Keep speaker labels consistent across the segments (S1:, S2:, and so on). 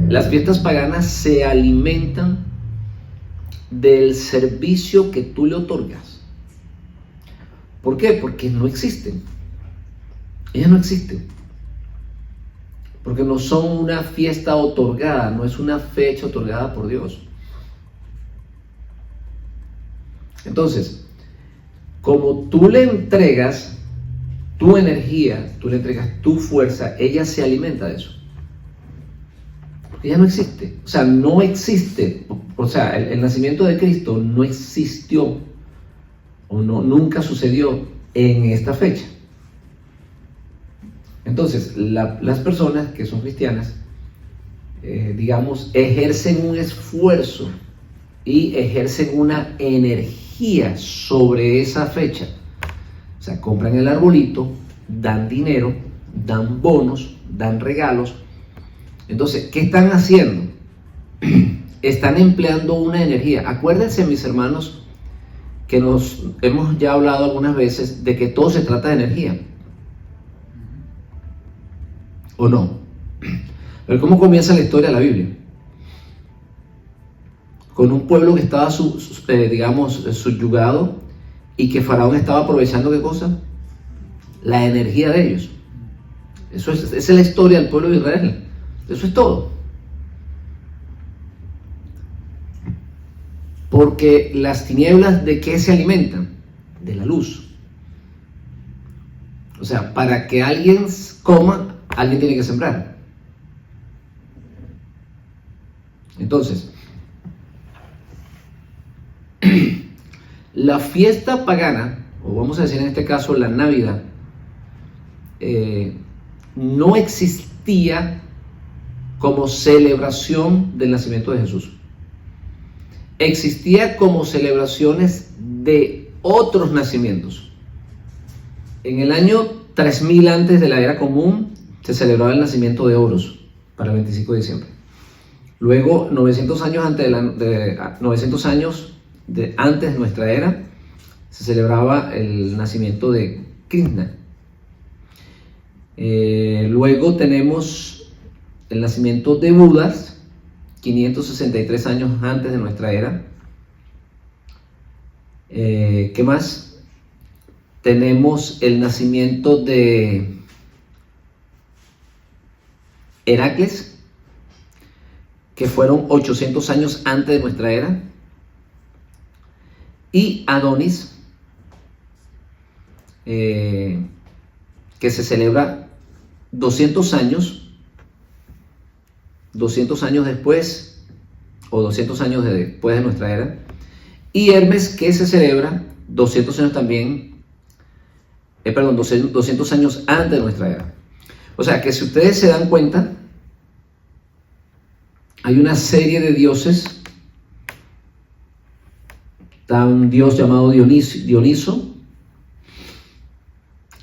S1: Las fiestas paganas se alimentan del servicio que tú le otorgas. ¿Por qué? Porque no existen. Ellas no existen. Porque no son una fiesta otorgada, no es una fecha otorgada por Dios. Entonces, como tú le entregas tu energía, tú le entregas tu fuerza, ella se alimenta de eso. Ella no existe, o sea, no existe, o sea, el nacimiento de Cristo no existió o no, nunca sucedió en esta fecha. Entonces, las personas que son cristianas, digamos, ejercen un esfuerzo y ejercen una energía sobre esa fecha. O sea, compran el arbolito, dan dinero, dan bonos, dan regalos. Entonces, ¿qué están haciendo? Están empleando una energía. Acuérdense, mis hermanos, que nos hemos ya hablado algunas veces de que todo se trata de energía. ¿O no? Pero ¿cómo comienza la historia de la Biblia? Con un pueblo que estaba, digamos, subyugado y que Faraón estaba aprovechando, ¿qué cosa? La energía de ellos. Esa es la historia del pueblo de Israel. Eso es todo. Porque las tinieblas, ¿de qué se alimentan? De la luz. O sea, para que alguien coma, alguien tiene que sembrar. Entonces, la fiesta pagana, o vamos a decir en este caso la Navidad, no existía como celebración del nacimiento de Jesús. Existía como celebraciones de otros nacimientos. En el año 3000 antes de la era común se celebraba el nacimiento de Horus para el 25 de diciembre. Luego, 900 años antes de nuestra era, se celebraba el nacimiento de Krishna. Luego tenemos el nacimiento de Buda, 563 años antes de nuestra era. ¿Qué más? Tenemos el nacimiento de Heracles, que fueron 800 años antes de nuestra era. Y Adonis, que se celebra 200 años después, o 200 años después de nuestra era, y Hermes, que se celebra 200 años también, 200 años antes de nuestra era. O sea que si ustedes se dan cuenta, hay una serie de dioses. Está un dios llamado Dioniso,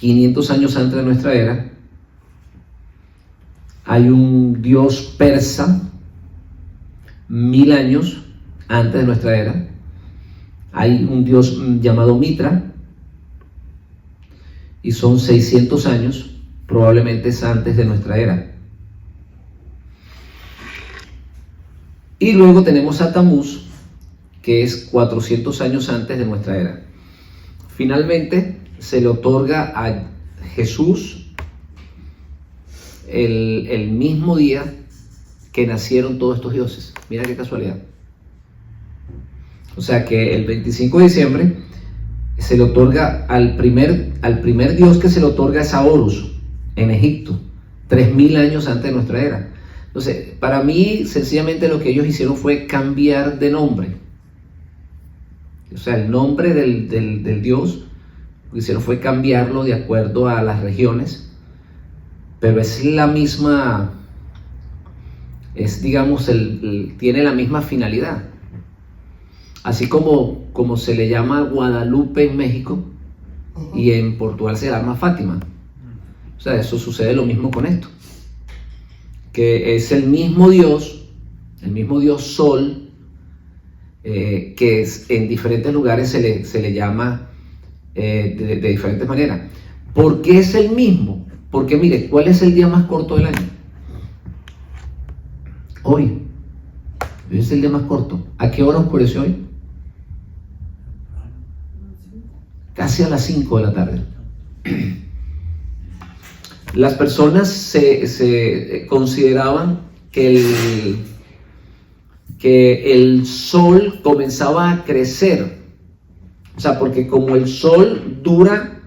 S1: 500 años antes de nuestra era. Hay un dios persa, 1000 años antes de nuestra era. Hay un dios llamado Mitra, y son 600 años, probablemente es antes de nuestra era. Y luego tenemos a Tamuz, que es 400 años antes de nuestra era. Finalmente, se le otorga a Jesús el mismo día que nacieron todos estos dioses. Mira qué casualidad. O sea que el 25 de diciembre se le otorga al primer dios que se le otorga es a Horus, en Egipto, 3000 años antes de nuestra era. Entonces, para mí, sencillamente lo que ellos hicieron fue cambiar de nombre. O sea, el nombre del dios, lo que hicieron fue cambiarlo de acuerdo a las regiones, pero es la misma, digamos, tiene la misma finalidad. Así como se le llama Guadalupe en México y en Portugal se llama Fátima. O sea, eso sucede lo mismo con esto, que es el mismo Dios Sol, que en diferentes lugares se le llama de diferentes maneras. ¿Por qué es el mismo? Porque mire, ¿cuál es el día más corto del año? Hoy. Hoy es el día más corto. ¿A qué hora oscureció hoy? Casi a las 5 de la tarde. Las personas se consideraban que el sol comenzaba a crecer. O sea, porque como el sol dura,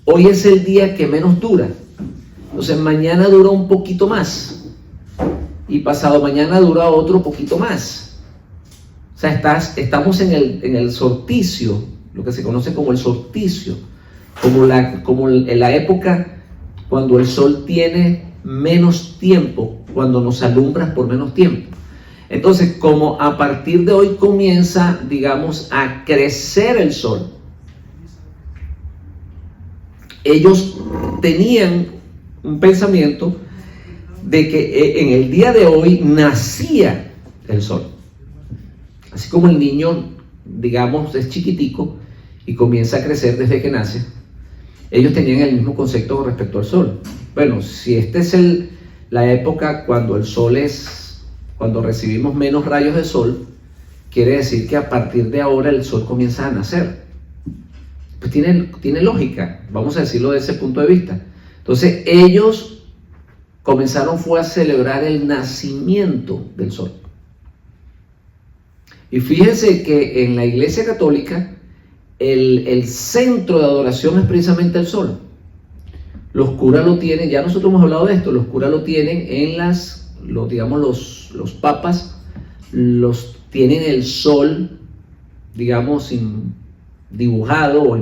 S1: hoy es el día que menos dura. Entonces mañana dura un poquito más. Y pasado mañana dura otro poquito más. O sea, estamos en el solsticio, lo que se conoce como el solsticio, como en la época cuando el sol tiene menos tiempo, cuando nos alumbra por menos tiempo. Entonces, como a partir de hoy comienza, digamos, a crecer el sol, ellos tenían un pensamiento de que en el día de hoy nacía el sol. Así como el niño, digamos, es chiquitico y comienza a crecer desde que nace, ellos tenían el mismo concepto con respecto al sol. Bueno, si esta es la época cuando el sol cuando recibimos menos rayos de sol, quiere decir que a partir de ahora el sol comienza a nacer. Pues tiene lógica, vamos a decirlo desde ese punto de vista. Entonces ellos fue a celebrar el nacimiento del sol. Y fíjense que en la Iglesia Católica el centro de adoración es precisamente el sol. Los curas lo tienen, ya nosotros hemos hablado de esto, los curas lo tienen en los papas los tienen el sol, digamos, dibujado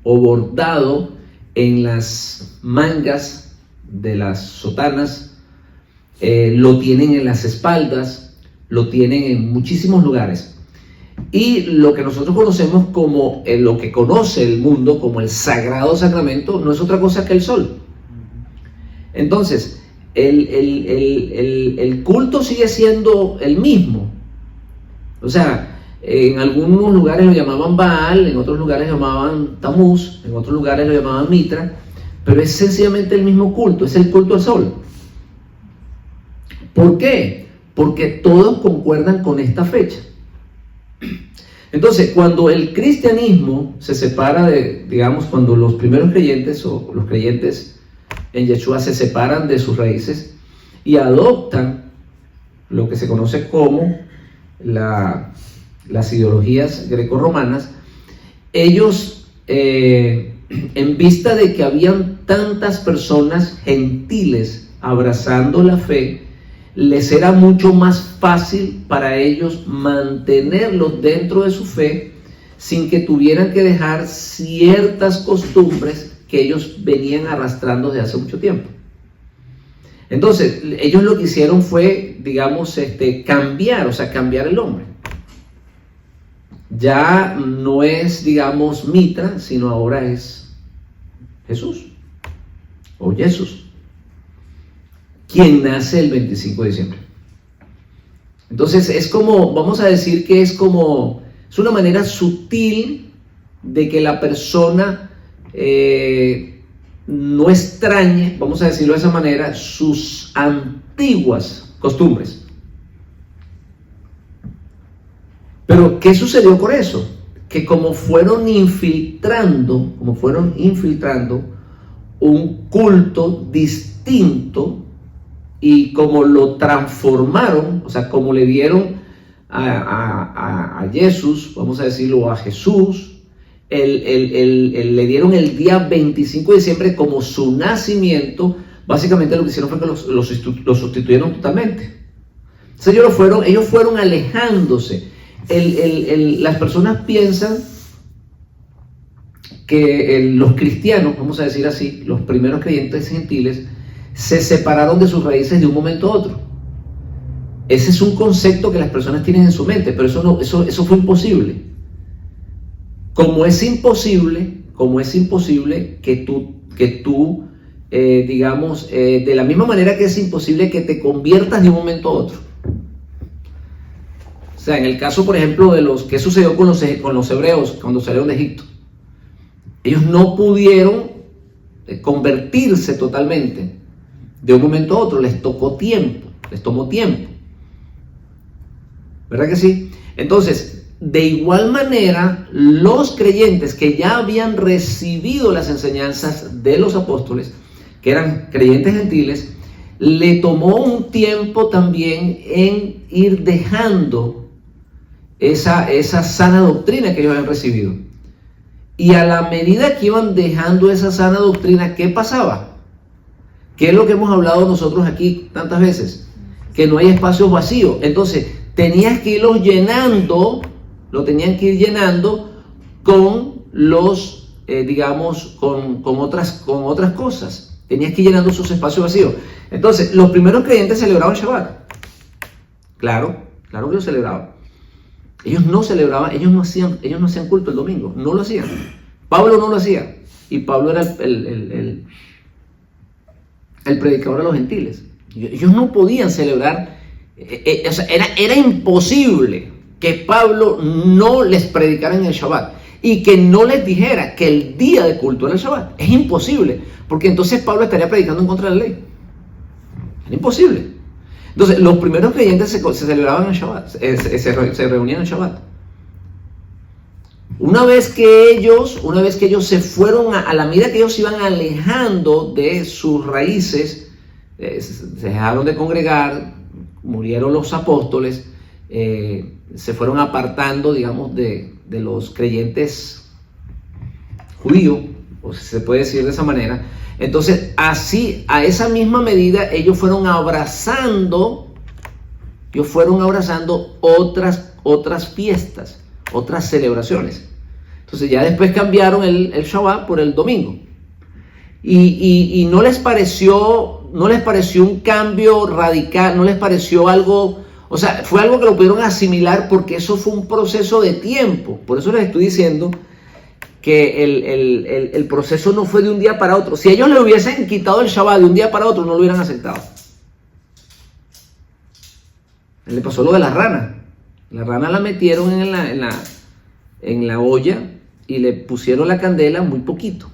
S1: o bordado en las mangas de las sotanas, lo tienen en las espaldas, lo tienen en muchísimos lugares. Y lo que nosotros conocemos como, lo que conoce el mundo como el sagrado sacramento, no es otra cosa que el sol. Entonces, el culto sigue siendo el mismo. O sea, en algunos lugares lo llamaban Baal, en otros lugares lo llamaban Tamuz, en otros lugares lo llamaban Mitra, pero es sencillamente el mismo culto, es el culto al sol. ¿Por qué? Porque todos concuerdan con esta fecha. Entonces, cuando el cristianismo se separa digamos, cuando los primeros creyentes o los creyentes en Yeshua se separan de sus raíces y adoptan lo que se conoce como las ideologías grecorromanas, ellos, en vista de que habían tantas personas gentiles abrazando la fe, les era mucho más fácil para ellos mantenerlos dentro de su fe sin que tuvieran que dejar ciertas costumbres que ellos venían arrastrando desde hace mucho tiempo. Entonces, ellos lo que hicieron fue, digamos, cambiar el nombre. Ya no es, digamos, Mitra, sino ahora es Jesús o Jesús, quien nace el 25 de diciembre. Entonces es como, vamos a decir que es una manera sutil de que la persona no extrañe, vamos a decirlo de esa manera, sus antiguas costumbres. Pero ¿qué sucedió con eso? Que como fueron infiltrando un culto distinto, y como lo transformaron, o sea, como le dieron a Jesús, vamos a decirlo, a Jesús, le dieron el día 25 de diciembre como su nacimiento, básicamente lo que hicieron fue que lo sustituyeron totalmente. Entonces ellos fueron alejándose. Las personas piensan que los cristianos, vamos a decir así, los primeros creyentes gentiles, se separaron de sus raíces de un momento a otro. Ese es un concepto que las personas tienen en su mente, pero eso fue imposible. Como es imposible que tú digamos, de la misma manera que es imposible que te conviertas de un momento a otro. O sea, en el caso, por ejemplo, de ¿qué sucedió con los hebreos cuando salieron de Egipto? Ellos no pudieron convertirse totalmente de un momento a otro, les tomó tiempo. ¿Verdad que sí? Entonces, de igual manera, los creyentes que ya habían recibido las enseñanzas de los apóstoles, que eran creyentes gentiles, le tomó un tiempo también en ir dejando esa sana doctrina que ellos habían recibido. Y a la medida que iban dejando esa sana doctrina, ¿qué pasaba? ¿Qué es lo que hemos hablado nosotros aquí tantas veces? Que no hay espacios vacíos. Entonces, tenías que irlos llenando, lo tenían que ir llenando con los, digamos, con otras cosas. Tenías que ir llenando sus espacios vacíos. Entonces, los primeros creyentes celebraban Shabbat. Claro que lo celebraban. Ellos no celebraban, ellos no hacían culto el domingo, no lo hacían. Pablo no lo hacía. Y Pablo era el predicador de los gentiles. Ellos no podían celebrar, o sea, era imposible que Pablo no les predicara en el Shabbat y que no les dijera que el día de culto era el Shabbat. Es imposible, porque entonces Pablo estaría predicando en contra de la ley. Es imposible. Entonces, los primeros creyentes se celebraban en Shabbat, se reunían en Shabbat. Una vez que ellos se fueron, a la medida que ellos se iban alejando de sus raíces, se dejaron de congregar, murieron los apóstoles, se fueron apartando, digamos, de los creyentes judíos, o se puede decir de esa manera. Entonces, así, a esa misma medida, ellos fueron abrazando otras fiestas, otras celebraciones. Entonces, ya después cambiaron el Shabbat por el domingo. Y no les pareció un cambio radical, no les pareció algo, o sea, fue algo que lo pudieron asimilar porque eso fue un proceso de tiempo. Por eso les estoy diciendo que el proceso no fue de un día para otro. Si ellos le hubiesen quitado el Shabbat de un día para otro, no lo hubieran aceptado. Le pasó lo de la rana. La rana la metieron en la olla y le pusieron la candela muy poquito.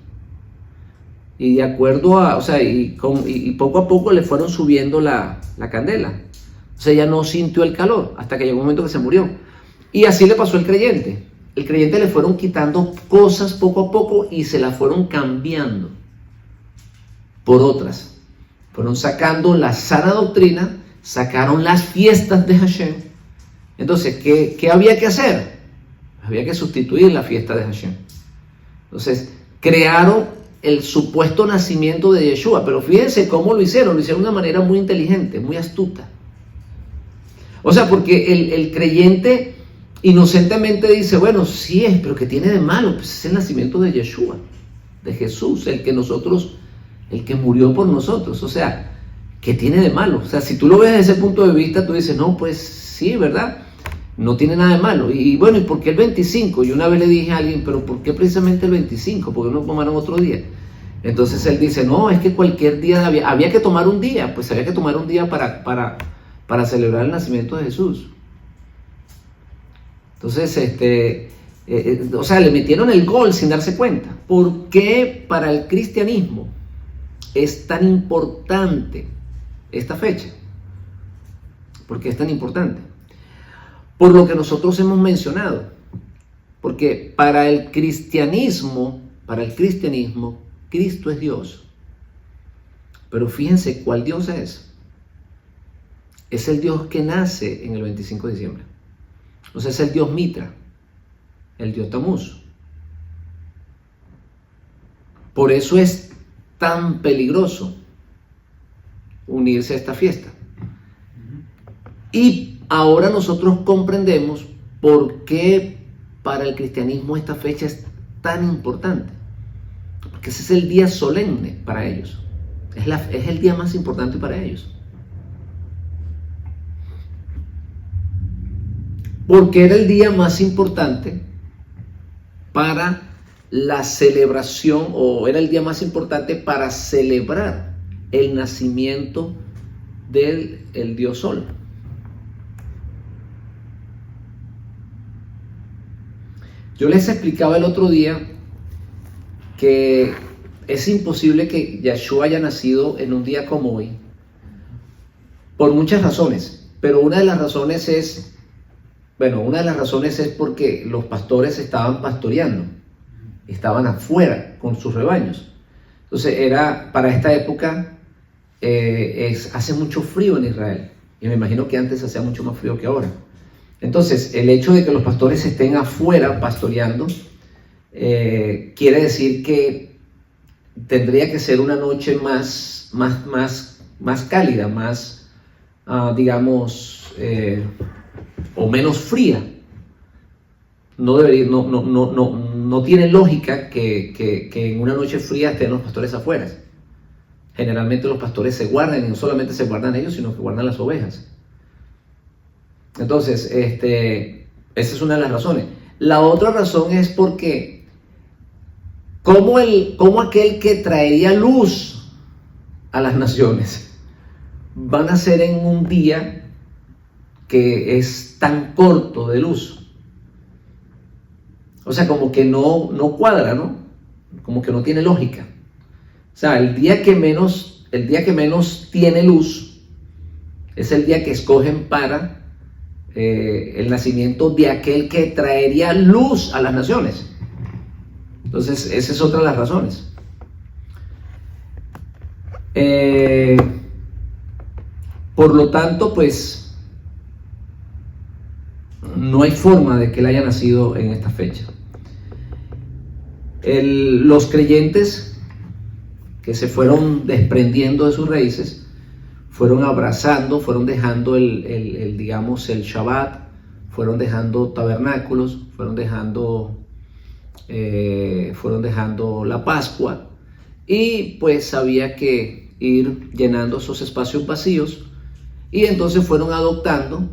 S1: Y de acuerdo a, o sea, y poco a poco le fueron subiendo la candela. O sea, ella no sintió el calor hasta que llegó un momento que se murió. Y así le pasó al creyente. El creyente le fueron quitando cosas poco a poco y se las fueron cambiando por otras. Fueron sacando la sana doctrina, sacaron las fiestas de Hashem. Entonces, ¿qué había que hacer? Había que sustituir la fiesta de Hashem. Entonces, crearon el supuesto nacimiento de Yeshua, pero fíjense cómo lo hicieron de una manera muy inteligente, muy astuta. O sea, porque el creyente inocentemente dice, bueno, sí es, pero ¿qué tiene de malo? Pues es el nacimiento de Yeshua, de Jesús, el que murió por nosotros. O sea, ¿qué tiene de malo? O sea, si tú lo ves desde ese punto de vista, tú dices, no, pues sí, ¿verdad? No tiene nada de malo. Y bueno, ¿y por qué el 25? Y una vez le dije a alguien, pero ¿por qué precisamente el 25? ¿Por qué no tomaron otro día? Entonces él dice, no, es que cualquier día había que tomar un día, pues había que tomar un día para celebrar el nacimiento de Jesús. Entonces, o sea, le metieron el gol sin darse cuenta. ¿Por qué para el cristianismo es tan importante esta fecha? ¿Por qué es tan importante? Por lo que nosotros hemos mencionado. Porque para el cristianismo, Cristo es Dios. Pero fíjense cuál Dios es. Es el Dios que nace en el 25 de diciembre. Entonces es el Dios Mitra, el Dios Tamuz. Por eso es tan peligroso unirse a esta fiesta. Y ahora nosotros comprendemos por qué para el cristianismo esta fecha es tan importante. Porque ese es el día solemne para ellos. Es el día más importante para ellos. Porque era el día más importante para la celebración, o era el día más importante para celebrar el nacimiento del Dios Sol. Yo les explicaba el otro día que es imposible que Yahshua haya nacido en un día como hoy, por muchas razones, pero una de las razones es porque los pastores estaban pastoreando, estaban afuera con sus rebaños. Entonces para esta época, hace mucho frío en Israel, y me imagino que antes hacía mucho más frío que ahora. Entonces, el hecho de que los pastores estén afuera pastoreando, quiere decir que tendría que ser una noche más cálida, más, digamos, o menos fría. No tiene lógica que en una noche fría estén los pastores afuera. Generalmente los pastores se guardan, y no solamente se guardan ellos, sino que guardan las ovejas. Entonces, esa es una de las razones. La otra razón es porque ¿cómo aquel que traería luz a las naciones van a ser en un día que es tan corto de luz? O sea, como que no cuadra, ¿no? Como que no tiene lógica. O sea, el día que menos tiene luz es el día que escogen para el nacimiento de aquel que traería luz a las naciones. Entonces, esa es otra de las razones. Por lo tanto, pues, no hay forma de que él haya nacido en esta fecha. Los creyentes que se fueron desprendiendo de sus raíces, fueron abrazando, fueron dejando digamos, el Shabbat, fueron dejando tabernáculos, fueron dejando la Pascua, y pues había que ir llenando esos espacios vacíos, y entonces fueron adoptando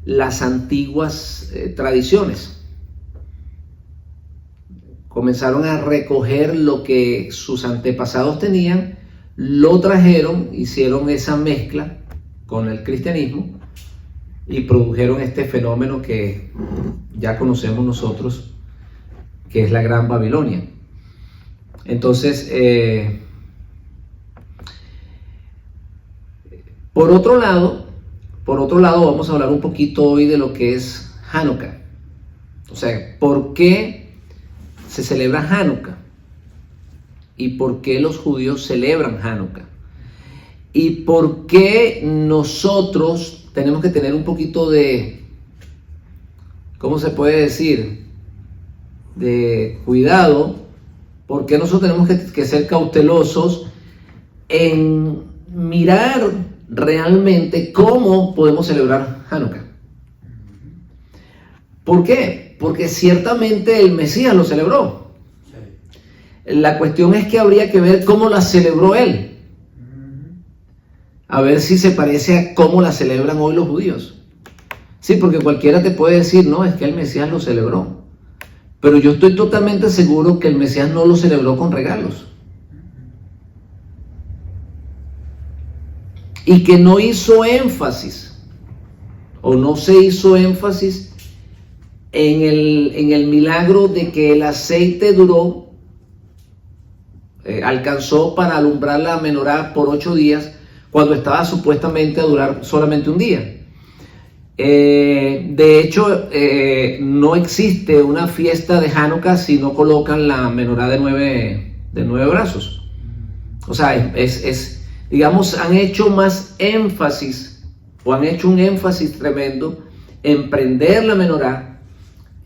S1: las antiguas tradiciones. Comenzaron a recoger lo que sus antepasados tenían, lo trajeron, hicieron esa mezcla con el cristianismo y produjeron este fenómeno que ya conocemos nosotros, que es la Gran Babilonia. Entonces, por otro lado, vamos a hablar un poquito hoy de lo que es Hanukkah. O sea, ¿por qué se celebra Hanukkah? ¿Y por qué los judíos celebran Hanukkah? ¿Y por qué nosotros tenemos que tener un poquito de, ¿cómo se puede decir?, de cuidado? ¿Por qué nosotros tenemos que ser cautelosos en mirar realmente cómo podemos celebrar Hanukkah? ¿Por qué? Porque ciertamente el Mesías lo celebró. La cuestión es que habría que ver cómo la celebró él. A ver si se parece a cómo la celebran hoy los judíos. Sí, porque cualquiera te puede decir, no, es que el Mesías lo celebró. Pero yo estoy totalmente seguro que el Mesías no lo celebró con regalos. Y que no hizo énfasis, o no se hizo énfasis en el milagro de que el aceite alcanzó para alumbrar la menorá por 8 días, cuando estaba supuestamente a durar solamente un día. De hecho, no existe una fiesta de Hanukkah si no colocan la menorá de 9 brazos. O sea, digamos, han hecho más énfasis, o han hecho un énfasis tremendo en prender la menorá,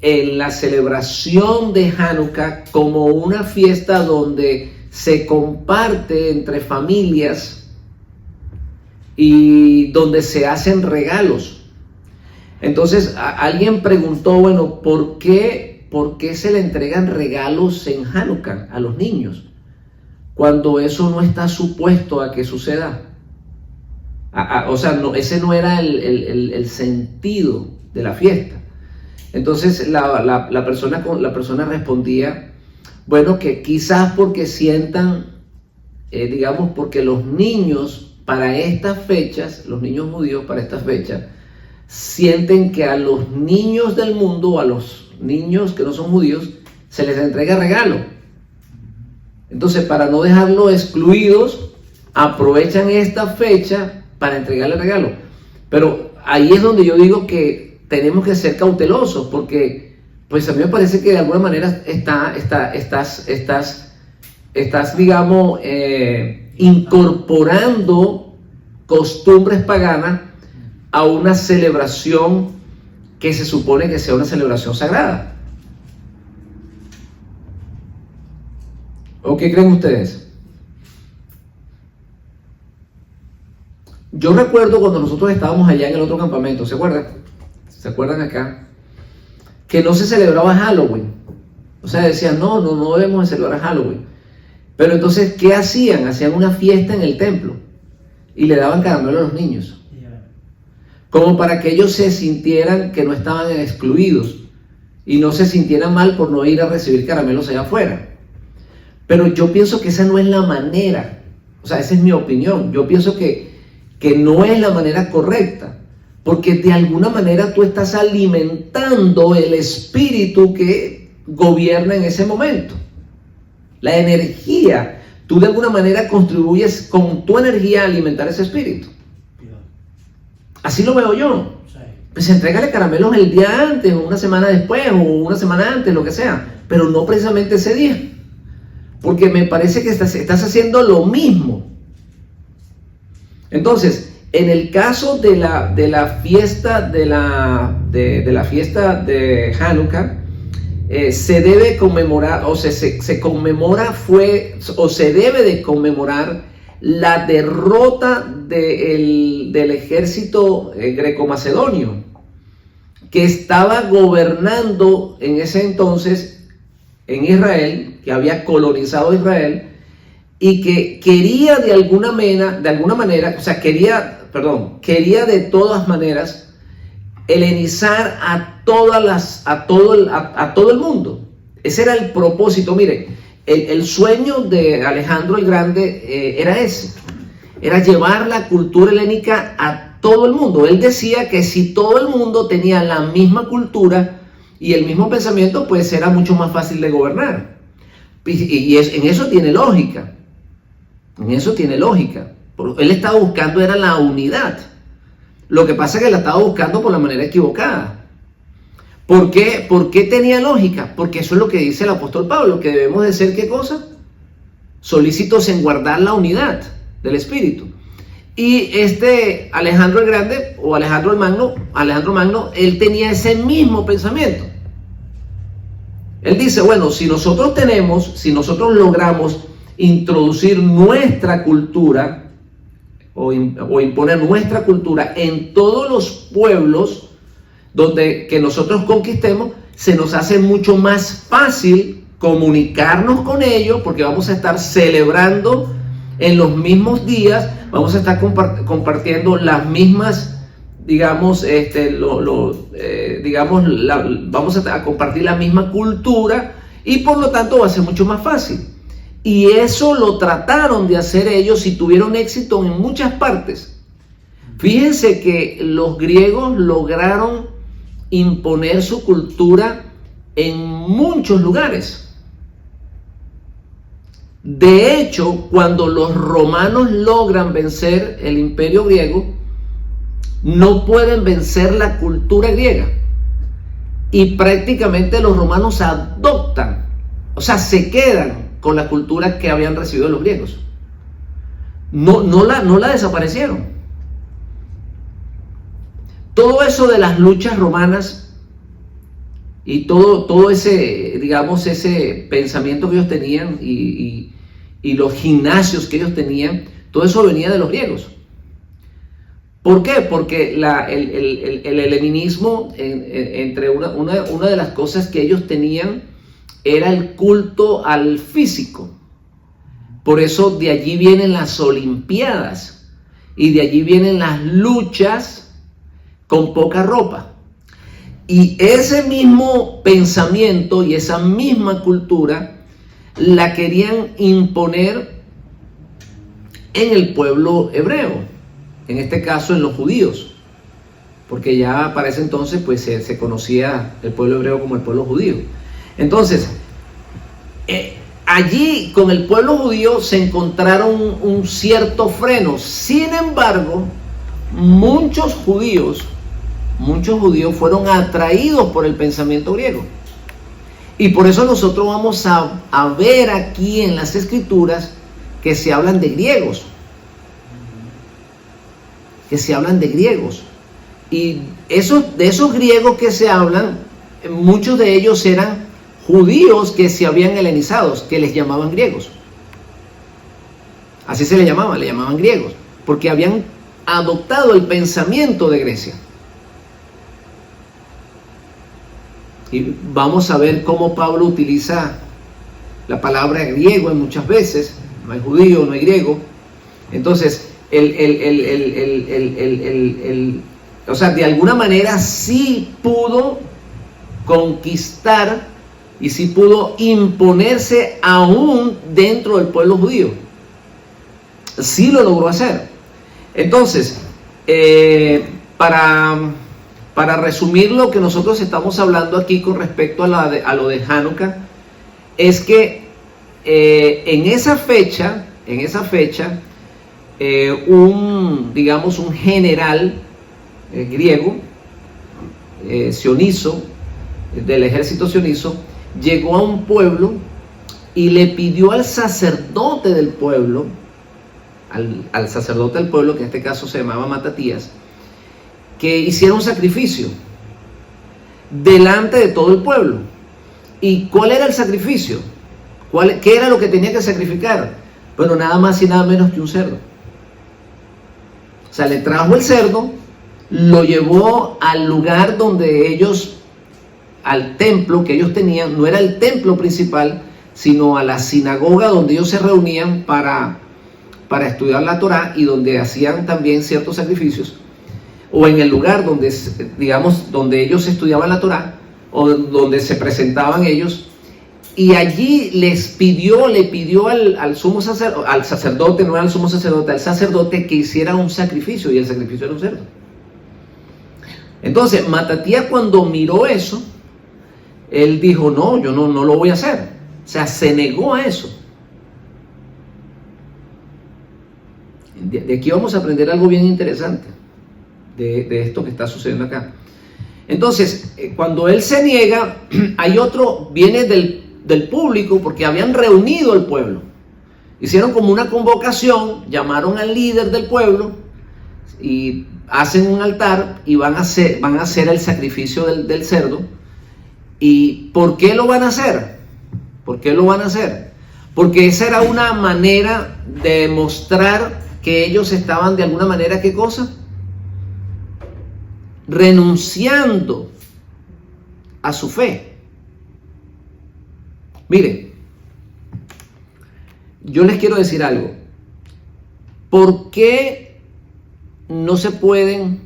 S1: en la celebración de Hanukkah como una fiesta donde se comparte entre familias y donde se hacen regalos. Entonces alguien preguntó, bueno, ¿por qué se le entregan regalos en Hanukkah a los niños cuando eso no está supuesto a que suceda? O sea, no, ese no era el sentido de la fiesta. Entonces la persona respondía, bueno, que quizás porque sientan, digamos, porque los niños para estas fechas, los niños judíos para estas fechas, sienten que a los niños del mundo, a los niños que no son judíos se les entrega regalo. Entonces, para no dejarlos excluidos, aprovechan esta fecha para entregarle regalo. Pero ahí es donde yo digo que tenemos que ser cautelosos, porque pues a mí me parece que de alguna manera estás digamos, incorporando costumbres paganas a una celebración que se supone que sea una celebración sagrada. ¿O qué creen ustedes? Yo recuerdo cuando nosotros estábamos allá en el otro campamento, ¿se acuerdan? ¿Se acuerdan acá? Que no se celebraba Halloween. O sea, decían, no debemos de celebrar Halloween. Pero entonces, ¿qué hacían? Hacían una fiesta en el templo y le daban caramelo a los niños. Como para que ellos se sintieran que no estaban excluidos y no se sintieran mal por no ir a recibir caramelos allá afuera. Pero yo pienso que esa no es la manera. O sea, esa es mi opinión. Yo pienso que no es la manera correcta, porque de alguna manera tú estás alimentando el espíritu que gobierna en ese momento. La energía, tú de alguna manera contribuyes con tu energía a alimentar ese espíritu. Así lo veo yo. Pues entrégale caramelos el día antes, o una semana después, o una semana antes, lo que sea, pero no precisamente ese día, porque me parece que estás haciendo lo mismo. Entonces, en el caso de la fiesta de la fiesta de Hanukkah, se debe conmemorar, o se conmemora o se debe de conmemorar la derrota del ejército greco-macedonio, que estaba gobernando en ese entonces en Israel, que había colonizado Israel, y que quería de alguna manera, o sea, quería de todas maneras helenizar a todo el mundo. Ese era el propósito. Miren, el sueño de Alejandro el Grande era ese, era llevar la cultura helénica a todo el mundo. Él decía que si todo el mundo tenía la misma cultura y el mismo pensamiento, pues era mucho más fácil de gobernar. En eso tiene lógica. En eso tiene lógica. Él estaba buscando era la unidad. Lo que pasa es que la estaba buscando por la manera equivocada. ¿Por qué? ¿Por qué tenía lógica? Porque eso es lo que dice el apóstol Pablo, que debemos de ser, ¿qué cosa? Solícitos en guardar la unidad del espíritu. Y Alejandro el Grande, o Alejandro Magno, él tenía ese mismo pensamiento. Él dice, bueno, si nosotros logramos introducir nuestra cultura o imponer nuestra cultura en todos los pueblos que nosotros conquistemos, se nos hace mucho más fácil comunicarnos con ellos, porque vamos a estar celebrando en los mismos días, vamos a estar compartiendo las mismas, digamos, vamos a compartir la misma cultura, y por lo tanto va a ser mucho más fácil. Y eso lo trataron de hacer ellos y tuvieron éxito en muchas partes. Fíjense que los griegos lograron imponer su cultura en muchos lugares. De hecho, cuando los romanos logran vencer el imperio griego, no pueden vencer la cultura griega. Y prácticamente los romanos adoptan, o sea, se quedan con la cultura que habían recibido los griegos. No la desaparecieron. Todo eso de las luchas romanas y todo ese, digamos, ese pensamiento que ellos tenían y los gimnasios que ellos tenían, todo eso venía de los griegos. ¿Por qué? Porque el helenismo, entre una de las cosas que ellos tenían, era el culto al físico. Por eso de allí vienen las olimpiadas y de allí vienen las luchas con poca ropa. Y ese mismo pensamiento y esa misma cultura la querían imponer en el pueblo hebreo, en este caso en los judíos. porque ya para ese entonces pues se conocía el pueblo hebreo como el pueblo judío. Entonces, allí con el pueblo judío se encontraron un cierto freno. Sin embargo, muchos judíos fueron atraídos por el pensamiento griego. Y por eso nosotros vamos a ver aquí en las Escrituras que se hablan de griegos. Y de esos griegos que se hablan, muchos de ellos eran judíos que se habían helenizado, que les llamaban griegos. Así se le llamaban griegos, porque habían adoptado el pensamiento de Grecia. Y vamos a ver cómo Pablo utiliza la palabra griego en muchas veces. No hay judío, no hay griego. Entonces, o sea, de alguna manera sí pudo conquistar y sí pudo imponerse aún dentro del pueblo judío. Sí lo logró hacer. Entonces, para resumir lo que nosotros estamos hablando aquí con respecto a lo de Hanukkah, es que en esa fecha, un general griego, sionizo, del ejército sionizo, llegó a un pueblo y le pidió al sacerdote del pueblo, al sacerdote del pueblo, que en este caso se llamaba Matatías, que hiciera un sacrificio delante de todo el pueblo. ¿Y cuál era el sacrificio? ¿Qué era lo que tenía que sacrificar? Bueno, nada más y nada menos que un cerdo. O sea, le trajo el cerdo, lo llevó al lugar donde ellos, al templo que ellos tenían. No era el templo principal, sino a la sinagoga donde ellos se reunían para estudiar la Torá y donde hacían también ciertos sacrificios, o en el lugar donde, digamos, donde ellos estudiaban la Torá, o donde se presentaban ellos. Y allí le pidió al sumo sacerdote, al sacerdote, no era al sumo sacerdote, al sacerdote, que hiciera un sacrificio, y el sacrificio era un cerdo. Entonces, Matatías, cuando miró eso, él dijo: no, yo no lo voy a hacer. O sea, se negó a eso. De aquí vamos a aprender algo bien interesante de esto que está sucediendo acá. Entonces, cuando él se niega, hay otro, viene del público, porque habían reunido el pueblo. Hicieron como una convocación, llamaron al líder del pueblo y hacen un altar y van a hacer el sacrificio del cerdo. ¿Y por qué lo van a hacer? Porque esa era una manera de mostrar que ellos estaban de alguna manera, ¿qué cosa? Renunciando a su fe. Miren, yo les quiero decir algo. ¿Por qué no se pueden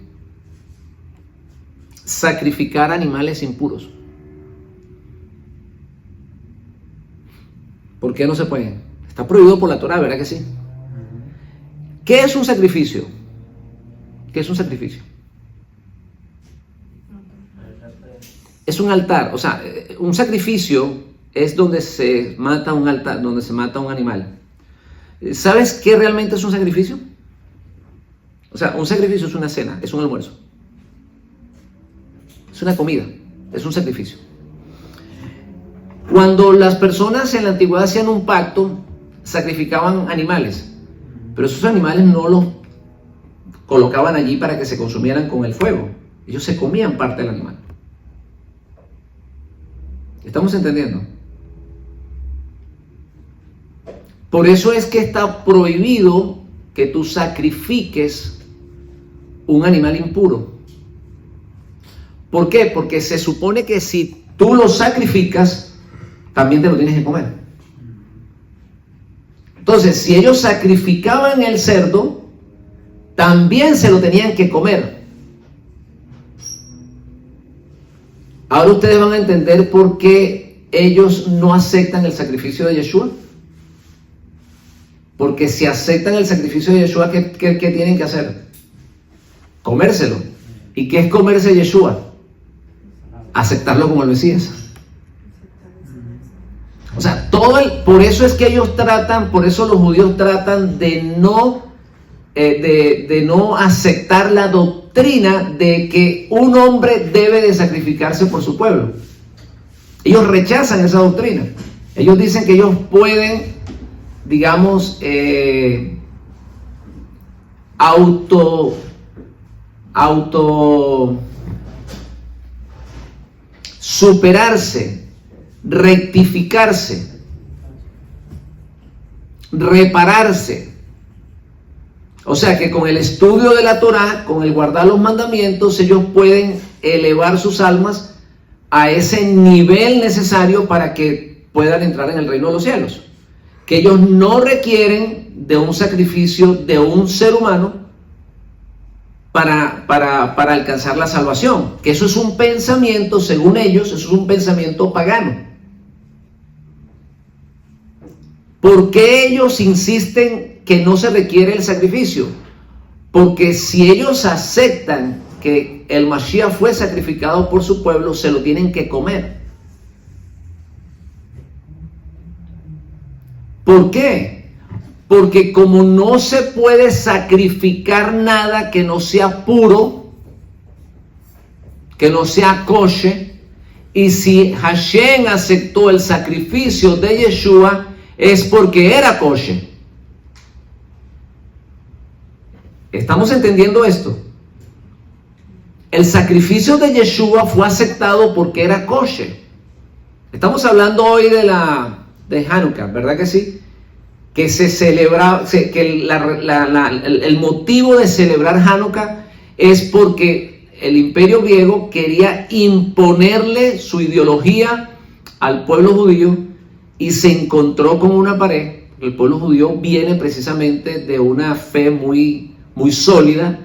S1: sacrificar animales impuros? ¿Por qué no se pueden? Está prohibido por la Torá, ¿verdad que sí? ¿Qué es un sacrificio? ¿Qué es un sacrificio? Es un altar. O sea, un sacrificio es donde se mata un altar, donde se mata un animal. ¿Sabes qué realmente es un sacrificio? O sea, un sacrificio es una cena, es un almuerzo, es una comida, es un sacrificio. Cuando las personas en la antigüedad hacían un pacto, sacrificaban animales, pero esos animales no los colocaban allí para que se consumieran con el fuego. Ellos se comían parte del animal. ¿Estamos entendiendo? Por eso es que está prohibido que tú sacrifiques un animal impuro. ¿Por qué? Porque se supone que si tú lo sacrificas, también te lo tienes que comer. Entonces, si ellos sacrificaban el cerdo, también se lo tenían que comer. Ahora ustedes van a entender por qué ellos no aceptan el sacrificio de Yeshua. Porque si aceptan el sacrificio de Yeshua, ¿qué tienen que hacer? Comérselo. ¿Y qué es comerse a Yeshua? Aceptarlo como el Mesías. O sea, por eso es que ellos tratan, por eso los judíos tratan de no aceptar la doctrina de que un hombre debe de sacrificarse por su pueblo. Ellos rechazan esa doctrina. Ellos dicen que ellos pueden, digamos, superarse, rectificarse, repararse. O sea que con el estudio de la Torá, con el guardar los mandamientos, ellos pueden elevar sus almas a ese nivel necesario para que puedan entrar en el reino de los cielos. Que ellos no requieren de un sacrificio de un ser humano para alcanzar la salvación. Que eso es un pensamiento, según ellos, eso es un pensamiento pagano. ¿Por qué ellos insisten que no se requiere el sacrificio? Porque si ellos aceptan que el Mashiach fue sacrificado por su pueblo, se lo tienen que comer. ¿Por qué? Porque como no se puede sacrificar nada que no sea puro, que no sea kosher, y si Hashem aceptó el sacrificio de Yeshua, es porque era kosher. ¿Estamos entendiendo esto? El sacrificio de Yeshua fue aceptado porque era kosher. Estamos hablando hoy de Hanukkah, ¿verdad que sí? Que se celebra, que el motivo de celebrar Hanukkah es porque el imperio griego quería imponerle su ideología al pueblo judío y se encontró con una pared. El pueblo judío viene precisamente de una fe muy sólida,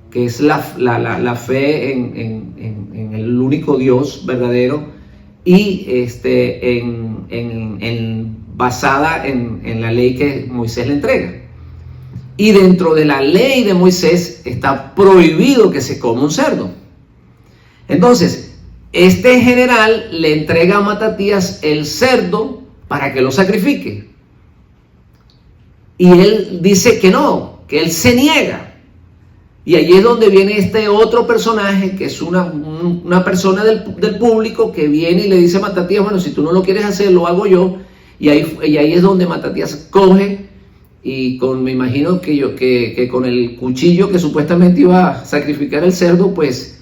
S1: que es la fe en el único Dios verdadero y basada en la ley que Moisés le entrega. Y dentro de la ley de Moisés está prohibido que se coma un cerdo. Entonces, este general le entrega a Matatías el cerdo para que lo sacrifique. Y él dice que no, que él se niega. Y allí es donde viene este otro personaje, que es una persona del público, que viene y le dice a Matatías, bueno, si tú no lo quieres hacer, lo hago yo. Y ahí es donde Matatías coge y me imagino que con el cuchillo que supuestamente iba a sacrificar el cerdo, pues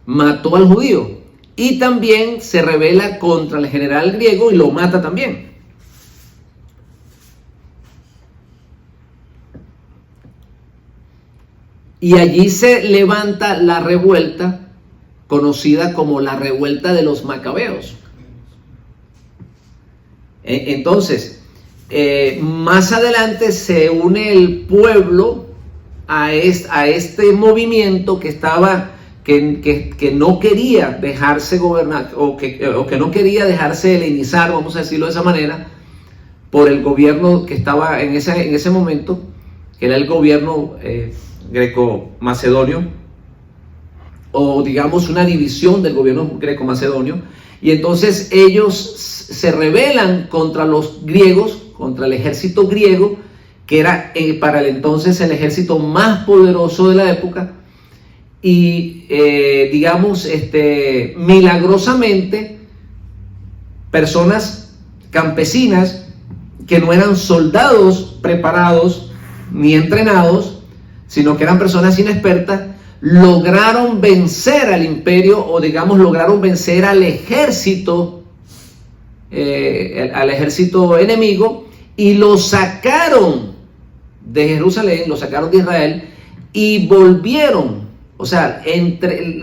S1: mató al judío. Y también se rebela contra el general griego y lo mata también. Y allí se levanta la revuelta conocida como la revuelta de los macabeos. Entonces, más adelante se une el pueblo a este movimiento que no quería dejarse gobernar o que no quería dejarse helenizar, vamos a decirlo de esa manera, por el gobierno que estaba en ese momento, que era el gobierno greco-macedonio, o digamos una división del gobierno greco-macedonio. Y entonces ellos se rebelan contra los griegos, contra el ejército griego, que era para el entonces el ejército más poderoso de la época. Y milagrosamente, personas campesinas que no eran soldados preparados ni entrenados, sino que eran personas inexpertas, lograron vencer al imperio, o digamos lograron vencer al ejército enemigo, y lo sacaron de Jerusalén, lo sacaron de Israel y volvieron, o sea,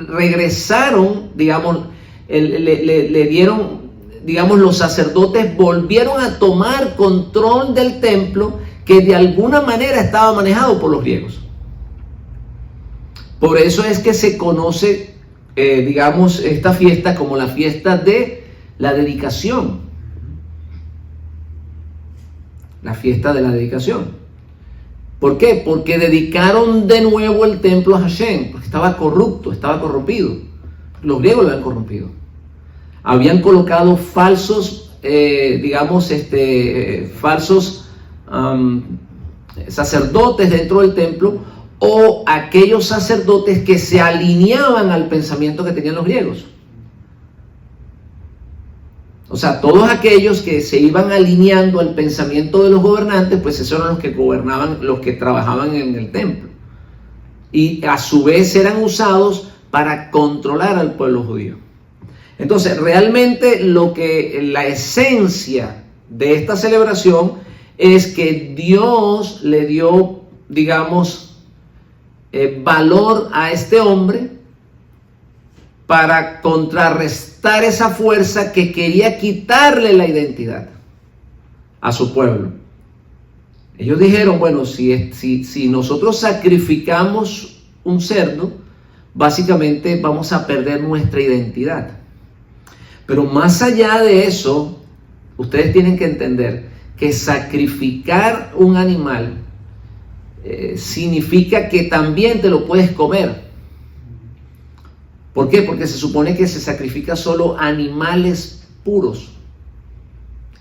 S1: regresaron, digamos, le dieron, digamos, los sacerdotes volvieron a tomar control del templo que de alguna manera estaba manejado por los griegos. Por eso es que se conoce, digamos, esta fiesta como la fiesta de la dedicación. La fiesta de la dedicación. ¿Por qué? Porque dedicaron de nuevo el templo a Hashem, porque estaba corrupto, estaba corrompido. Los griegos lo habían corrompido. Habían colocado falsos, falsos sacerdotes dentro del templo, o aquellos sacerdotes que se alineaban al pensamiento que tenían los griegos. O sea, todos aquellos que se iban alineando al pensamiento de los gobernantes, pues esos eran los que gobernaban, los que trabajaban en el templo. Y a su vez eran usados para controlar al pueblo judío. Entonces, realmente la esencia de esta celebración es que Dios le dio, digamos, valor a este hombre para contrarrestar esa fuerza que quería quitarle la identidad a su pueblo. Ellos dijeron, bueno, si nosotros sacrificamos un cerdo, básicamente vamos a perder nuestra identidad. Pero más allá de eso, ustedes tienen que entender que sacrificar un animal significa que también te lo puedes comer. ¿Por qué? Porque se supone que se sacrifica solo animales puros,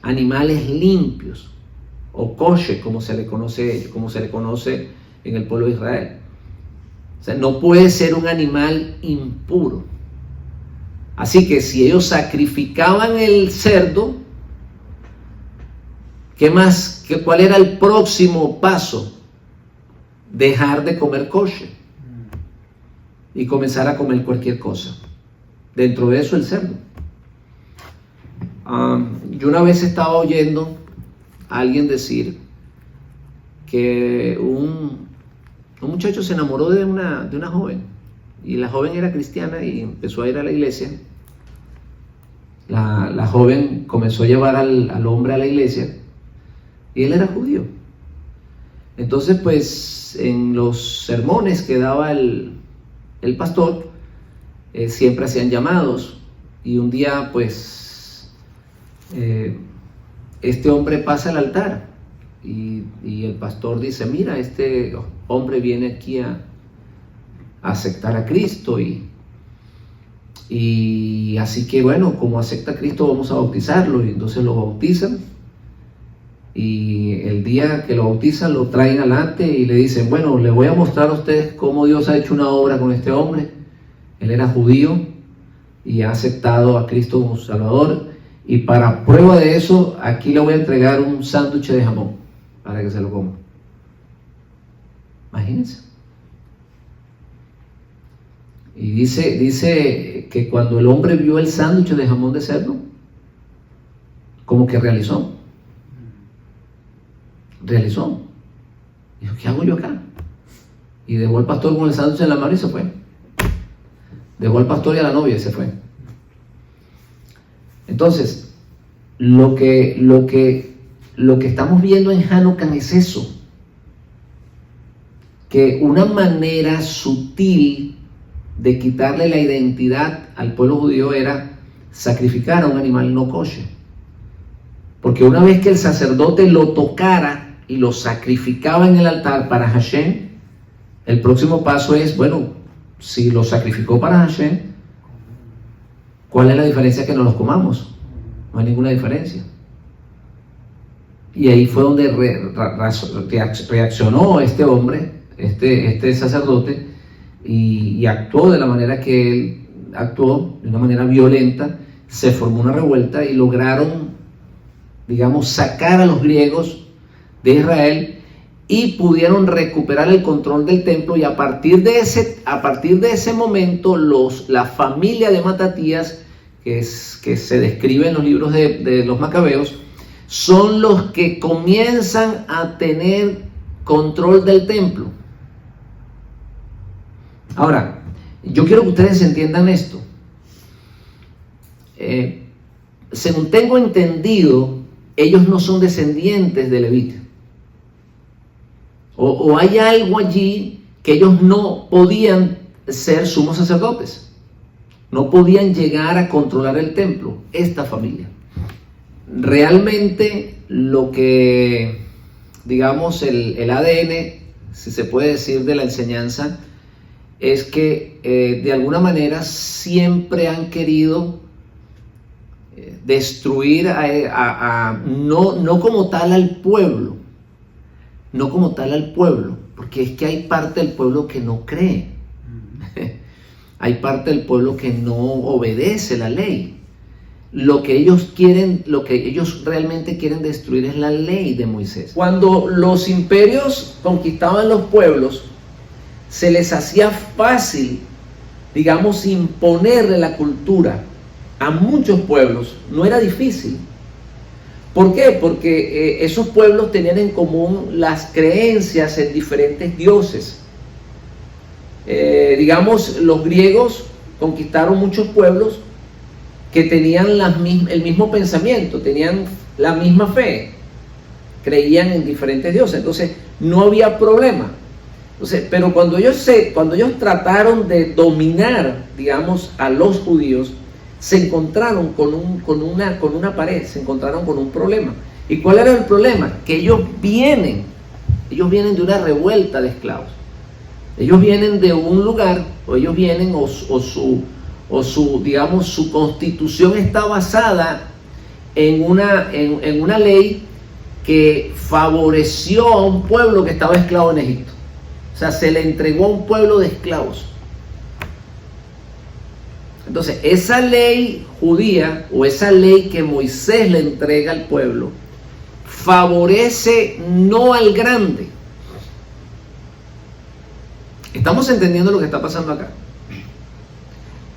S1: animales limpios, o kosher, como se le conoce en el pueblo de Israel. O sea, no puede ser un animal impuro. Así que si ellos sacrificaban el cerdo, ¿qué más? ¿Cuál era el próximo paso? Dejar de comer kosher y comenzar a comer cualquier cosa. Dentro de eso el cerdo. Yo una vez estaba oyendo a alguien decir que un muchacho se enamoró de una joven, y la joven era cristiana y empezó a ir a la iglesia. La joven comenzó a llevar al hombre a la iglesia, y él era judío. Entonces, pues, en los sermones que daba el pastor, siempre hacían llamados, y un día, pues, este hombre pasa al altar, y el pastor dice, mira, este hombre viene aquí a aceptar a Cristo, y así que, bueno, como acepta a Cristo, vamos a bautizarlo. Y entonces lo bautizan, y el día que lo bautizan lo traen adelante y le dicen, bueno, les voy a mostrar a ustedes cómo Dios ha hecho una obra con este hombre. Él era judío y ha aceptado a Cristo como su Salvador, y para prueba de eso, aquí le voy a entregar un sándwich de jamón para que se lo coma. Imagínense. Y dice que cuando el hombre vio el sándwich de jamón de cerdo, como que realizó. Dijo, ¿qué hago yo acá? Y dejó al pastor con el sándwich en la mano y se fue. Dejó al pastor y a la novia y se fue. Entonces, lo que estamos viendo en Hanukkah es eso. Que una manera sutil de quitarle la identidad al pueblo judío era sacrificar a un animal no kosher. Porque una vez que el sacerdote lo tocara y lo sacrificaba en el altar para Hashem, el próximo paso es, bueno, si lo sacrificó para Hashem, ¿cuál es la diferencia? Que no los comamos. No hay ninguna diferencia. Y ahí fue donde reaccionó este hombre, este sacerdote, y actuó de la manera que él actuó, de una manera violenta. Se formó una revuelta y lograron, digamos, sacar a los griegos de Israel, y pudieron recuperar el control del templo. Y a partir de ese momento, la familia de Matatías, que se describe en los libros de los Macabeos, son los que comienzan a tener control del templo. Ahora, yo quiero que ustedes entiendan esto. Según tengo entendido, ellos no son descendientes de Leví. O hay algo allí que ellos no podían ser sumos sacerdotes. No podían llegar a controlar el templo, esta familia. Realmente lo que, digamos, el ADN si se puede decir, de la enseñanza, es que de alguna manera siempre han querido destruir no como tal al pueblo, no como tal al pueblo, porque es que hay parte del pueblo que no cree, hay parte del pueblo que no obedece la ley. Lo que ellos quieren, lo que ellos realmente quieren destruir es la ley de Moisés. Cuando los imperios conquistaban los pueblos, se les hacía fácil, digamos, imponerle la cultura a muchos pueblos. No era difícil. ¿Por qué? Porque esos pueblos tenían en común las creencias en diferentes dioses. Digamos, los griegos conquistaron muchos pueblos que tenían el mismo pensamiento, tenían la misma fe, creían en diferentes dioses, entonces no había problema. Entonces, pero cuando ellos trataron de dominar, digamos, a los judíos, se encontraron con una pared, se encontraron con un problema. ¿Y cuál era el problema? Que ellos vienen de una revuelta de esclavos. Ellos vienen de un lugar, o ellos vienen, digamos, su constitución está basada en una ley que favoreció a un pueblo que estaba esclavo en Egipto. O sea, se le entregó a un pueblo de esclavos. Entonces, esa ley judía, o esa ley que Moisés le entrega al pueblo, favorece no al grande. ¿Estamos entendiendo lo que está pasando acá?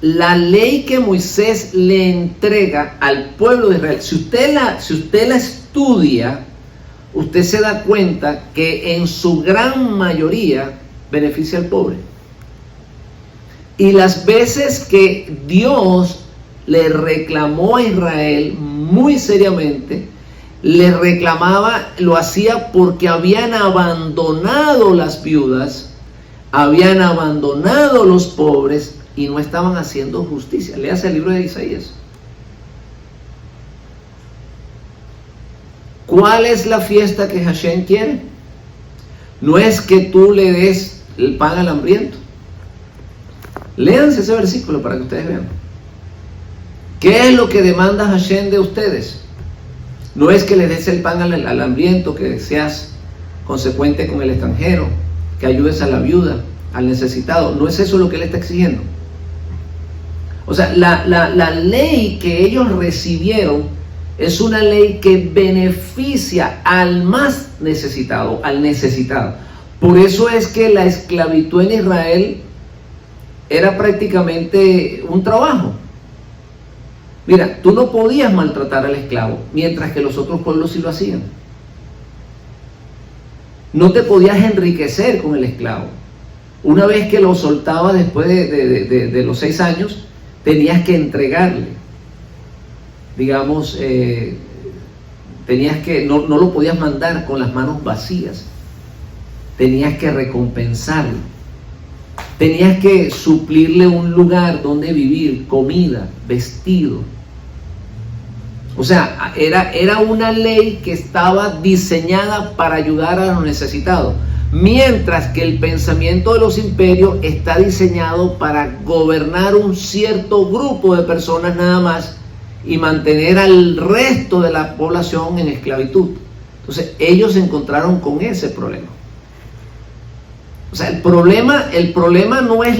S1: La ley que Moisés le entrega al pueblo de Israel, si usted la estudia, usted se da cuenta que en su gran mayoría beneficia al pobre. Y las veces que Dios le reclamó a Israel muy seriamente, le reclamaba, lo hacía porque habían abandonado las viudas, habían abandonado los pobres, y no estaban haciendo justicia. Léase el libro de Isaías. ¿Cuál es la fiesta que Hashem quiere? No es que tú le des el pan al hambriento. Léanse ese versículo para que ustedes vean. ¿Qué es lo que demanda Hashem de ustedes? No es que le des el pan al hambriento, que seas consecuente con el extranjero, que ayudes a la viuda, al necesitado. No es eso lo que él está exigiendo. O sea, la ley que ellos recibieron es una ley que beneficia al más necesitado, al necesitado. Por eso es que la esclavitud en Israel era prácticamente un trabajo. Mira, tú no podías maltratar al esclavo, mientras que los otros pueblos sí lo hacían. No te podías enriquecer con el esclavo. Una vez que lo soltabas después de los 6 años, tenías que entregarle, digamos, no lo podías mandar con las manos vacías, tenías que recompensarlo, tenías que suplirle un lugar donde vivir, comida, vestido. O sea, era una ley que estaba diseñada para ayudar a los necesitados. Mientras que el pensamiento de los imperios está diseñado para gobernar un cierto grupo de personas nada más y mantener al resto de la población en esclavitud. Entonces ellos se encontraron con ese problema. O sea, el problema no es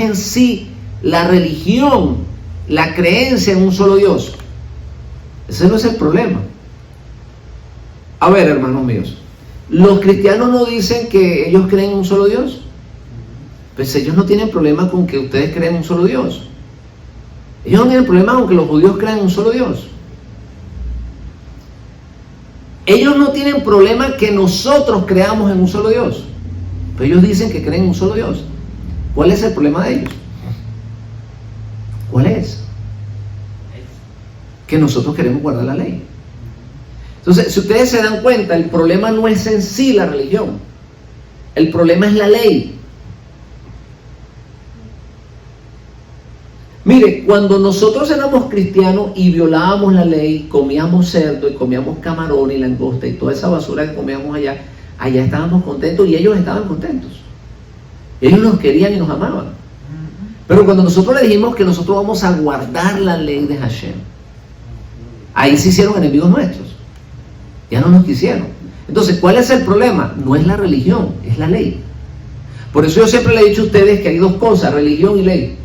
S1: en sí la religión, la creencia en un solo Dios. Ese no es el problema. A ver, hermanos míos, los cristianos no dicen que ellos creen en un solo Dios. Pues ellos no tienen problema con que ustedes crean en un solo Dios. Ellos no tienen problema con que los judíos crean en un solo Dios. Ellos no tienen problema que nosotros creamos en un solo Dios. Pero ellos dicen que creen en un solo Dios. ¿Cuál es el problema de ellos? ¿Cuál es? Que nosotros queremos guardar la ley. Entonces, si ustedes se dan cuenta, el problema no es en sí la religión. El problema es la ley. Mire, cuando nosotros éramos cristianos y violábamos la ley, comíamos cerdo y comíamos camarón y langosta y toda esa basura que comíamos allá, allá estábamos contentos y ellos estaban contentos. Ellos nos querían y nos amaban. Pero cuando nosotros le dijimos que nosotros vamos a guardar la ley de Hashem, ahí se hicieron enemigos nuestros. Ya no nos quisieron. Entonces, ¿cuál es el problema? No es la religión, es la ley. Por eso yo siempre le he dicho a ustedes que hay dos cosas, religión y ley.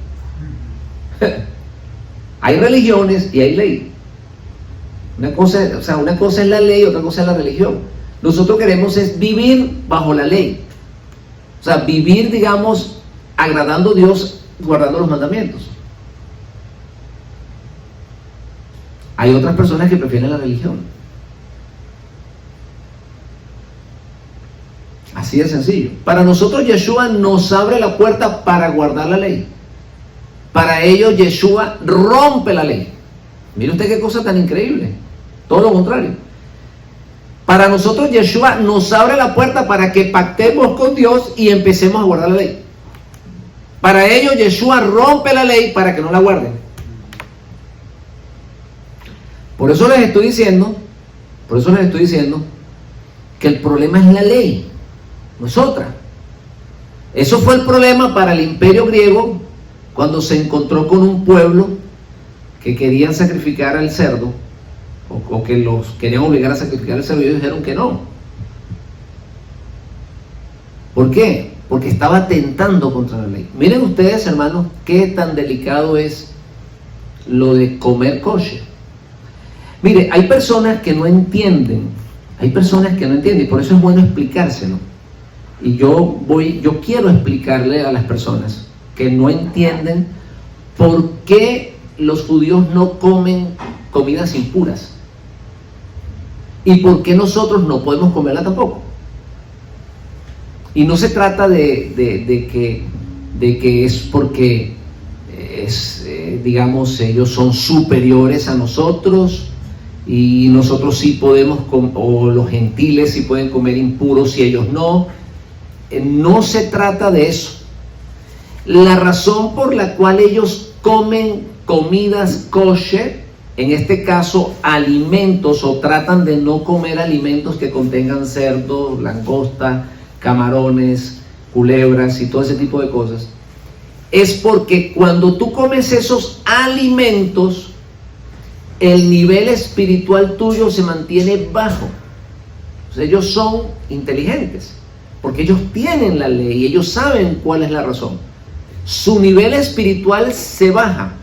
S1: Hay religiones y hay ley. Una cosa es la ley, otra cosa es la religión. Nosotros queremos es vivir bajo la ley. O sea, vivir, digamos, agradando a Dios, guardando los mandamientos. Hay otras personas que prefieren la religión. Así de sencillo. Para nosotros Yeshua nos abre la puerta para guardar la ley. Para ellos Yeshua rompe la ley. Mire usted qué cosa tan increíble. Todo lo contrario. Para nosotros Yeshua nos abre la puerta para que pactemos con Dios y empecemos a guardar la ley. Para ellos Yeshua rompe la ley para que no la guarden. Por eso les estoy diciendo que el problema es la ley, no es otra. Eso fue el problema para el imperio griego cuando se encontró con un pueblo que querían sacrificar al cerdo, o que los querían obligar a sacrificar al cerdo, y ellos dijeron que no. ¿Por qué? Porque estaba atentando contra la ley. Miren ustedes, hermanos, qué tan delicado es lo de comer kosher. Mire, hay personas que no entienden, y por eso es bueno explicárselo. Y yo quiero explicarle a las personas que no entienden por qué los judíos no comen comidas impuras y por qué nosotros no podemos comerla tampoco. Y no se trata de que es porque digamos, ellos son superiores a nosotros y nosotros sí podemos, o los gentiles sí pueden comer impuros y ellos no. No se trata de eso. La razón por la cual ellos comen comidas kosher, en este caso alimentos, o tratan de no comer alimentos que contengan cerdo, langosta, camarones, culebras y todo ese tipo de cosas, es porque cuando tú comes esos alimentos, el nivel espiritual tuyo se mantiene bajo. O sea, ellos son inteligentes, porque ellos tienen la ley y ellos saben cuál es la razón. Su nivel espiritual se baja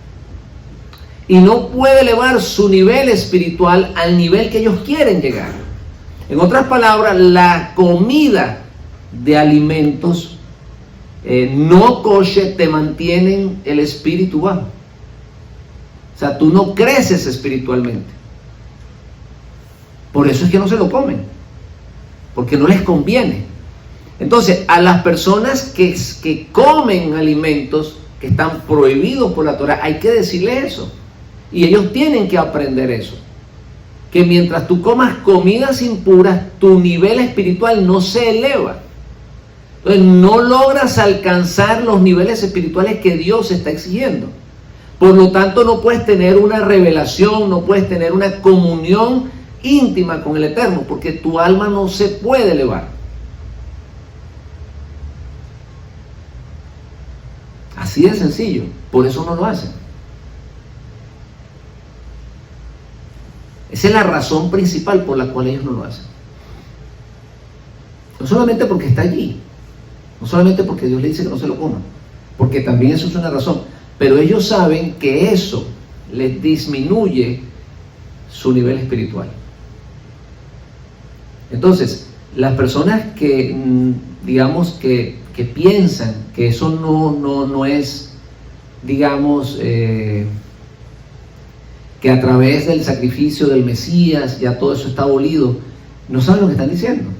S1: y no puede elevar su nivel espiritual al nivel que ellos quieren llegar. En otras palabras, la comida de alimentos no kosher te mantienen el espíritu bajo. O sea, tú no creces espiritualmente. Por eso es que no se lo comen, porque no les conviene. Entonces, a las personas que comen alimentos que están prohibidos por la Torah, hay que decirle eso. Y ellos tienen que aprender eso. Que mientras tú comas comidas impuras, tu nivel espiritual no se eleva. Entonces, no logras alcanzar los niveles espirituales que Dios está exigiendo. Por lo tanto, no puedes tener una revelación, no puedes tener una comunión íntima con el Eterno, porque tu alma no se puede elevar. Así de sencillo. Por eso no lo hacen. Esa es la razón principal por la cual ellos no lo hacen. No solamente porque está allí, no solamente porque Dios le dice que no se lo coman, porque también eso es una razón, pero ellos saben que eso les disminuye su nivel espiritual. Entonces, las personas que, digamos, que piensan que eso no es, digamos, que a través del sacrificio del Mesías ya todo eso está abolido, no saben lo que están diciendo.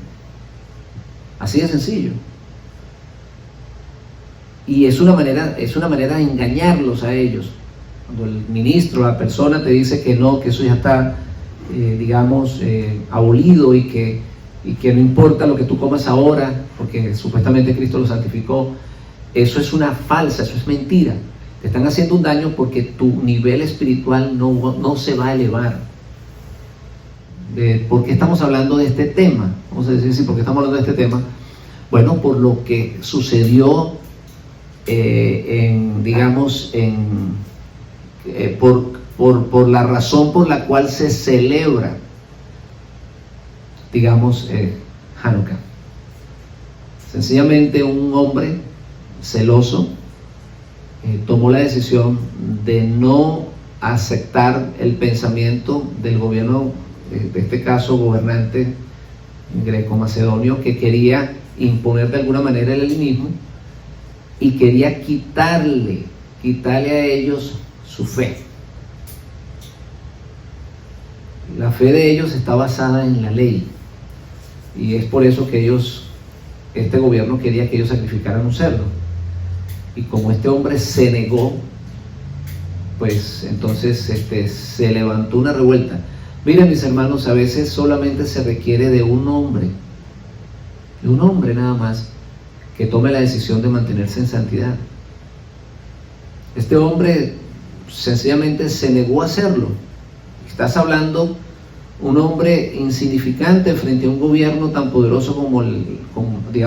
S1: Así de sencillo. Y es una manera de engañarlos a ellos. Cuando el ministro, la persona te dice que no, que eso ya está, digamos, abolido y que no importa lo que tú comas ahora, porque supuestamente Cristo lo santificó, eso es una falsa, eso es mentira. Te están haciendo un daño porque tu nivel espiritual no se va a elevar. de por qué estamos hablando de este tema. Vamos a decir, sí, ¿por qué estamos hablando de este tema? Bueno, por lo que sucedió por la razón por la cual se celebra, Hanukkah. Sencillamente un hombre celoso tomó la decisión de no aceptar el pensamiento del gobierno, de este caso gobernante greco-macedonio, que quería imponer de alguna manera el helenismo y quería quitarle a ellos su fe. La fe de ellos está basada en la ley, y es por eso que este gobierno quería que ellos sacrificaran un cerdo. Y como este hombre se negó, pues entonces se levantó una revuelta. Miren, mis hermanos, a veces solamente se requiere de un hombre nada más, que tome la decisión de mantenerse en santidad. Este hombre sencillamente se negó a hacerlo. Estás hablando un hombre insignificante frente a un gobierno tan poderoso frente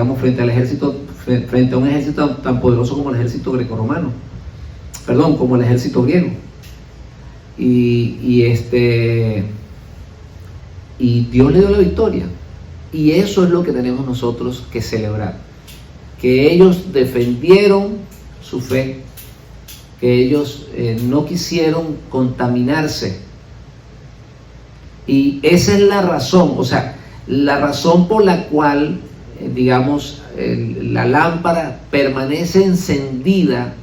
S1: a un ejército tan poderoso como el ejército grecorromano, como el ejército griego. Y Dios le dio la victoria. Y eso es lo que tenemos nosotros que celebrar, que ellos defendieron su fe, que ellos no quisieron contaminarse. Y esa es la razón, la razón por la cual, la lámpara permanece encendida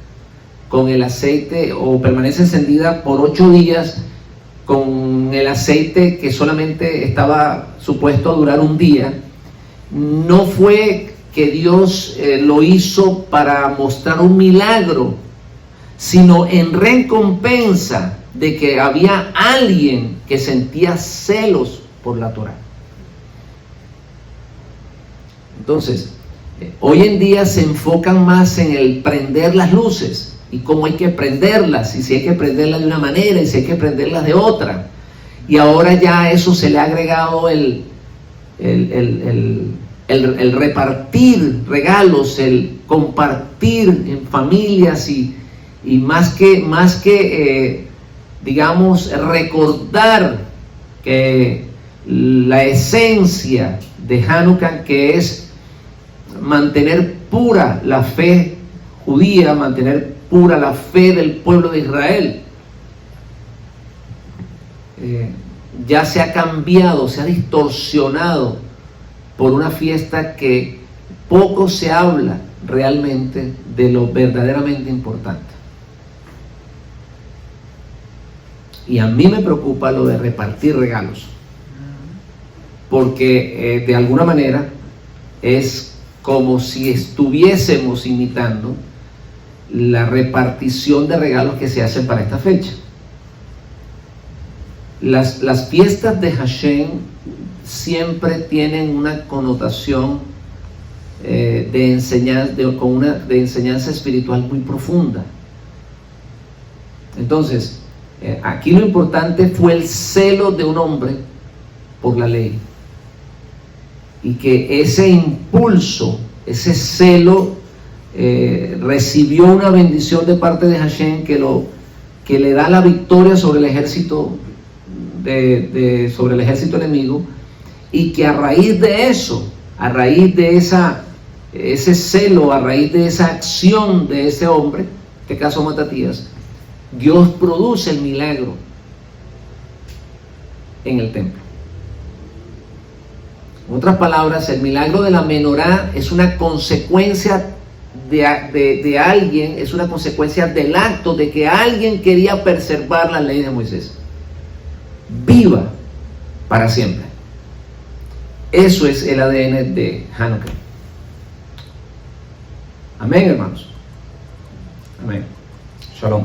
S1: con el aceite, o permanece encendida por 8 días con el aceite que solamente estaba supuesto a durar un día. No fue que Dios lo hizo para mostrar un milagro, sino en recompensa de que había alguien que sentía celos por la Torá. Entonces, hoy en día se enfocan más en el prender las luces y cómo hay que prenderlas, y si hay que prenderlas de una manera y si hay que prenderlas de otra. Y ahora ya a eso se le ha agregado el repartir regalos, el compartir en familias, y más que recordar que la esencia de Hanukkah, que es mantener pura la fe judía, mantener pura la fe del pueblo de Israel, ya se ha cambiado, se ha distorsionado por una fiesta que poco se habla realmente de lo verdaderamente importante. Y a mí me preocupa lo de repartir regalos, porque de alguna manera es como si estuviésemos imitando la repartición de regalos que se hacen para esta fecha. Las fiestas de Hashem siempre tienen una connotación de enseñanza espiritual muy profunda. Entonces, aquí lo importante fue el celo de un hombre por la ley, y que ese impulso, ese celo, recibió una bendición de parte de Hashem que le da la victoria sobre el ejército sobre el ejército enemigo, y que a raíz de eso, a raíz de ese celo, a raíz de esa acción de ese hombre, en este caso Matatías, Dios produce el milagro en el templo. En otras palabras, el milagro de la menorá es una consecuencia de alguien, es una consecuencia del acto de que alguien quería preservar la ley de Moisés viva para siempre. Eso es el ADN de Hanukkah. Amén, hermanos. Amén. Shalom.